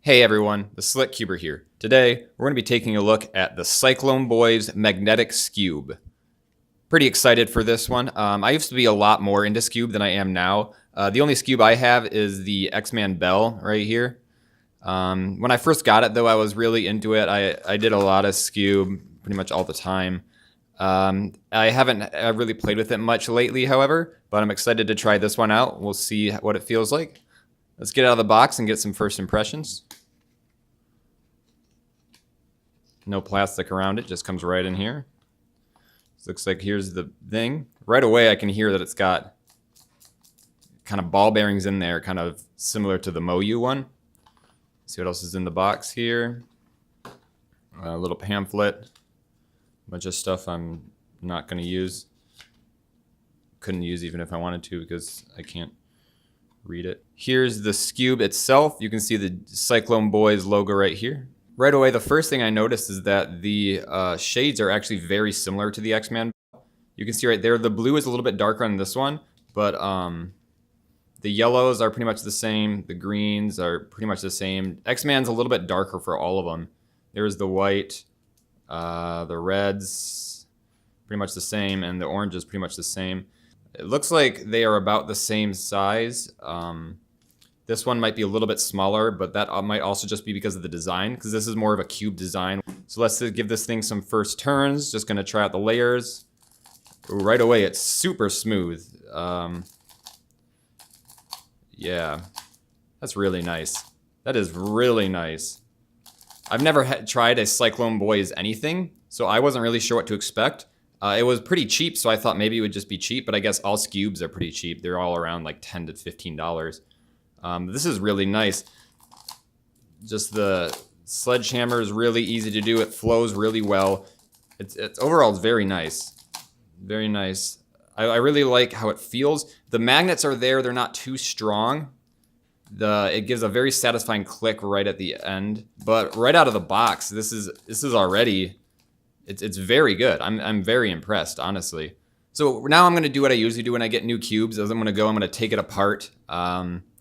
Hey everyone, the Slick Cuber here. Today, we're going to be taking a look at the Cyclone Boys Magnetic Skewb. Pretty excited for this one. I used to be a lot more into Skewb than I am now. The only Skewb I have is the X-Man Bell right here. When I first got it though, I was really into it. I did a lot of Skewb pretty much all the time. I haven't really played with it much lately, however, but I'm excited to try this one out. We'll see what it feels like. Let's get out of the box and get some first impressions. No plastic around it, just comes right in here. This looks like here's the thing. Right away I can hear that it's got kind of ball bearings in there, kind of similar to the Moyu one. Let's see what else is in the box here. A little pamphlet. A bunch of stuff I'm not going to use. Couldn't use even if I wanted to because I can't read it. Here's the Skewb itself. You can see the Cyclone Boys logo right here. Right away, the first thing I noticed is that the shades are actually very similar to the X-Man. You can see right there, the blue is a little bit darker on this one, but the yellows are pretty much the same. The greens are pretty much the same. X-Man's a little bit darker for all of them. There's the white, the reds, pretty much the same, and the orange is pretty much the same. It looks like they are about the same size. This one might be a little bit smaller, but that might also just be because of the design, because this is more of a cube design. So let's give this thing some first turns. Just gonna try out the layers. Right away, it's super smooth. Yeah, that's really nice. That is really nice. I've never tried a Cyclone Boys anything, so I wasn't really sure what to expect. It was pretty cheap, so I thought maybe it would just be cheap, but I guess all Skewbs are pretty cheap. They're all around like $10 to $15. This is really nice. Just the sledgehammer is really easy to do. It flows really well. It's overall, it's very nice. Very nice. I really like how it feels. The magnets are there. They're not too strong. It gives a very satisfying click right at the end. But right out of the box, this is already... It's very good. I'm very impressed, honestly. So now I'm going to do what I usually do when I get new cubes. As I'm going to take it apart,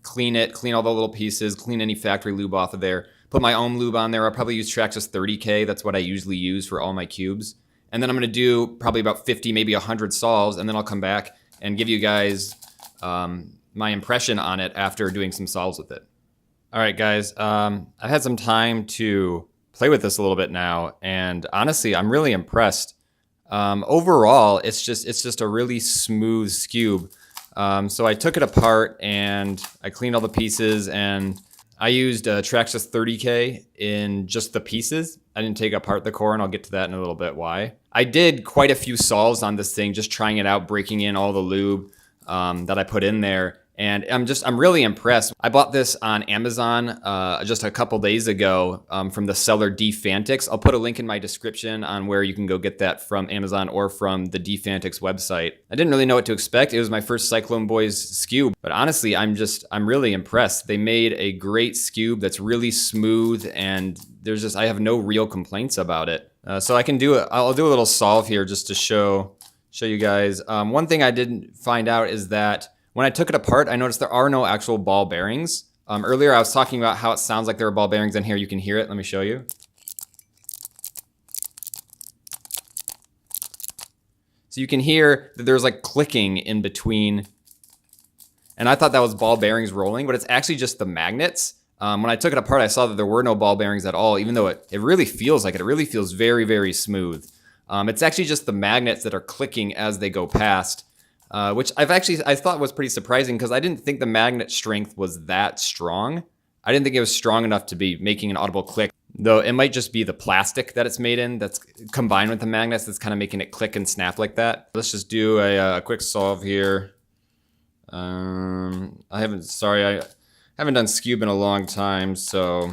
clean it, clean all the little pieces, clean any factory lube off of there, put my own lube on there. I'll probably use Traxxas 30K. That's what I usually use for all my cubes. And then I'm going to do probably about 50, maybe 100 solves, and then I'll come back and give you guys my impression on it after doing some solves with it. All right, guys. I've had some time to play with this a little bit now, and honestly, I'm really impressed. Overall, it's just a really smooth Skewb. So I took it apart and I cleaned all the pieces, and I used Traxxas 30K in just the pieces. I didn't take apart the core, and I'll get to that in a little bit why. I did quite a few solves on this thing, just trying it out, breaking in all the lube that I put in there. And I'm really impressed. I bought this on Amazon just a couple days ago from the seller D-FantiX. I'll put a link in my description on where you can go get that from Amazon or from the D-FantiX website. I didn't really know what to expect. It was my first Cyclone Boys Skewb, but honestly, I'm really impressed. They made a great Skewb that's really smooth, and I have no real complaints about it. So I'll do a little solve here just to show you guys. One thing I didn't find out is that when I took it apart, I noticed there are no actual ball bearings. Earlier, I was talking about how it sounds like there are ball bearings in here. You can hear it. Let me show you. So you can hear that there's like clicking in between. And I thought that was ball bearings rolling, but it's actually just the magnets. When I took it apart, I saw that there were no ball bearings at all, even though it really feels like it. It really feels very, very smooth. It's actually just the magnets that are clicking as they go past. Which I thought was pretty surprising because I didn't think the magnet strength was that strong. I didn't think it was strong enough to be making an audible click, though it might just be the plastic that it's made in that's combined with the magnets that's kind of making it click and snap like that. Let's just do a quick solve here. I haven't done Skewb in a long time, so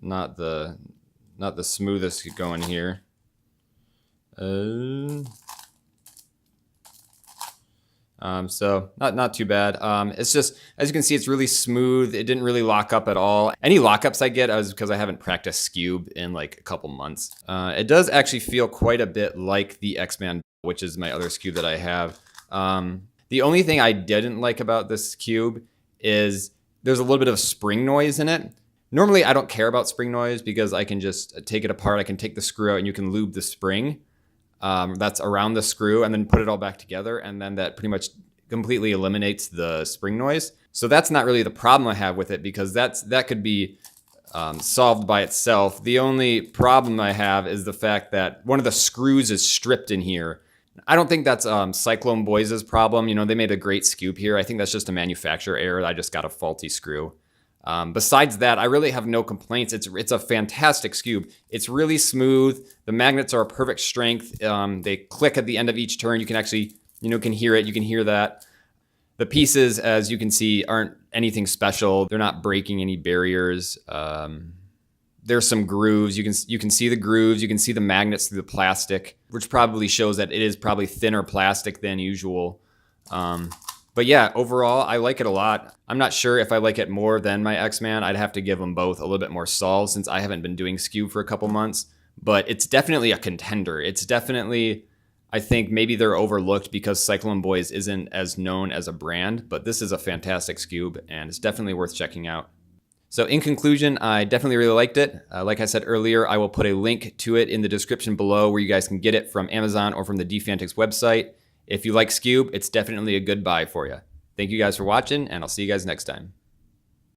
not the smoothest going here. So not too bad. It's just, as you can see, it's really smooth. It didn't really lock up at all. Any lockups I get is because I haven't practiced Skewb in like a couple months. It does actually feel quite a bit like the X-Man, which is my other Skewb that I have. The only thing I didn't like about this Skewb is there's a little bit of spring noise in it. Normally, I don't care about spring noise because I can just take it apart. I can take the screw out and you can lube the spring that's around the screw and then put it all back together. And then that pretty much completely eliminates the spring noise. So that's not really the problem I have with it because that could be solved by itself. The only problem I have is the fact that one of the screws is stripped in here. I don't think that's Cyclone Boys' problem. You know, they made a great Skewb here. I think that's just a manufacturer error. I just got a faulty screw. Besides that, I really have no complaints. It's a fantastic Skewb. It's really smooth. The magnets are a perfect strength. They click at the end of each turn. You can actually, can hear it. You can hear that. The pieces, as you can see, aren't anything special. They're not breaking any barriers. There's some grooves. You can see the grooves. You can see the magnets through the plastic, which probably shows that it is probably thinner plastic than usual. But yeah, overall, I like it a lot. I'm not sure if I like it more than my X-Man. I'd have to give them both a little bit more solve since I haven't been doing Skewb for a couple months. But it's definitely a contender. It's definitely, I think maybe they're overlooked because Cyclone Boys isn't as known as a brand. But this is a fantastic Skewb and it's definitely worth checking out. So in conclusion, I definitely really liked it. Like I said earlier, I will put a link to it in the description below where you guys can get it from Amazon or from the D-FantiX website. If you like Skewb, it's definitely a good buy for you. Thank you guys for watching, and I'll see you guys next time.